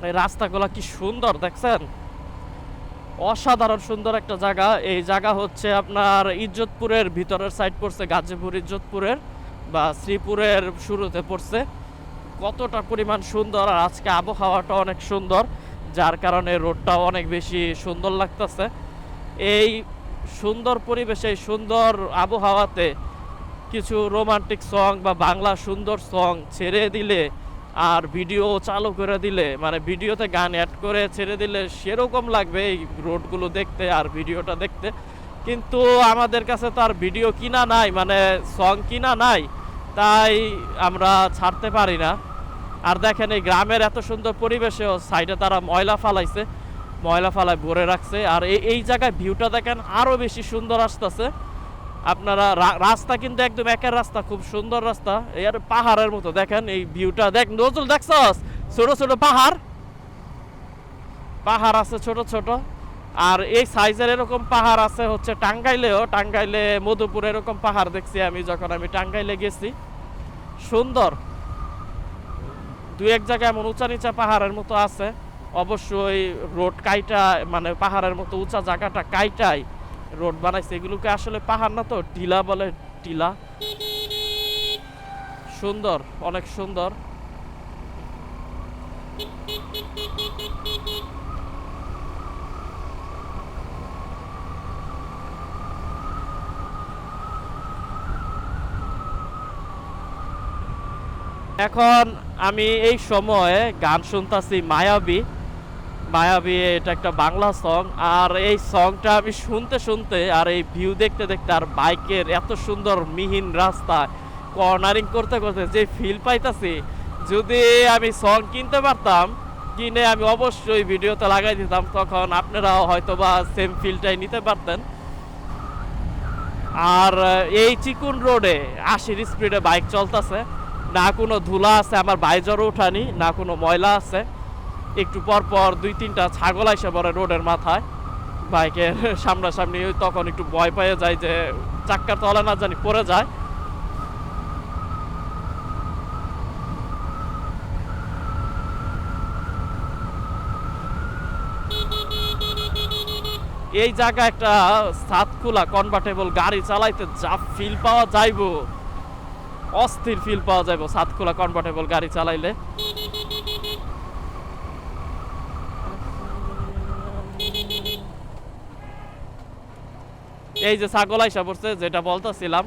এই রাস্তাগুলো কি সুন্দর দেখছেন, অসাধারণ সুন্দর একটা জায়গা। এই জায়গা হচ্ছে আপনার ইজ্জতপুরের ভিতরের সাইড পড়ছে, গাজীপুর ইজ্জতপুরের বা শ্রীপুরের শুরুতে পড়ছে। কতটা পরিমাণ সুন্দর, আর আজকে আবহাওয়াটা অনেক সুন্দর, যার কারণে রোডটাও অনেক বেশি সুন্দর লাগতেছে। এই সুন্দর পরিবেশে, সুন্দর আবহাওয়াতে কিছু রোমান্টিক সং বা বাংলা সুন্দর সং ছেড়ে দিলে আর ভিডিও চালু করে দিলে, মানে ভিডিওতে গান অ্যাড করে ছেড়ে দিলে সেরকম লাগবে এই রোডগুলো দেখতে আর ভিডিওটা দেখতে। কিন্তু আমাদের কাছে তো আর ভিডিও কিনা নাই, মানে সং কিনা নাই, তাই আমরা ছাড়তে পারি না। আর দেখেন এই গ্রামের এত সুন্দর পরিবেশেও সাইডে তারা ময়লা ফালাইছে, ময়লা ফালায় ভরে রাখছে। আর এই জায়গায় ভিউটা দেখেন আরও বেশি সুন্দর আসতেছে। আপনারা রাস্তা কিন্তু একদম একের রাস্তা, খুব সুন্দর রাস্তা, এর পাহাড়ের মতো। দেখেন এই ভিউটা, দেখ নজরুল দেখছস, ছোট ছোট পাহাড়, পাহাড় আছে ছোট ছোট। আর এই সাইজের এরকম পাহাড় আছে হচ্ছে টাঙ্গাইলেও, টাঙ্গাইলে মধুপুর এরকম পাহাড় দেখছি আমি যখন আমি টাঙ্গাইলে গেছি। সুন্দর, দুই এক জায়গায় এমন উঁচা নিচা পাহাড়ের মতো আছে। অবশ্যই রোড কাইটা, মানে পাহাড়ের মতো উঁচা জায়গাটা কাইটাই রোড বানাইছে। এগুলোকে আসলে পাহাড় না তো, টিলা বলে, টিলা। সুন্দর, অনেক সুন্দর। এখন আমি এই সময়ে গান শুনতাছি মায়াবী, মায়াবী, এটা একটা বাংলা সং। আর এই সংটা আমি শুনতে শুনতে আর এই ভিউ দেখতে দেখতে আর বাইকের এত সুন্দর মিহিন রাস্তা কর্নারিং করতে করতে যে ফিল পাইতাছি, যদি আমি সং কিনতে পারতাম, কিনে আমি অবশ্যই ভিডিওতে লাগাই দিতাম, তখন আপনারাও হয়তো বা সেম ফিলটাই নিতে পারতেন। আর এই চিকুন রোডে 80 স্পিডে বাইক চলতেছে, না কোনো ধুলা আছে আমার বাইজরও উঠানি, না কোনো ময়লা আছে। একটু পর পর দুই তিনটা ছাগল এসে পড়ে রোডের মাথায় বাইকের সামনাসামনি, তখন একটু ভয় পেয়ে যায় যে চাক্কার তলে না জানি পড়ে যায়। এই জায়গা একটা ছাদ খোলা কনভার্টেবল গাড়ি চালাইতে যা ফিল পাওয়া যাইবো, অস্থির ফিল পাওয়া যাইবো ছাদ খোলা কনভার্টেবল গাড়ি চালাইলে। এই যে ছাগল আইসা পড়ছে, যেটা বলতেছিলাম,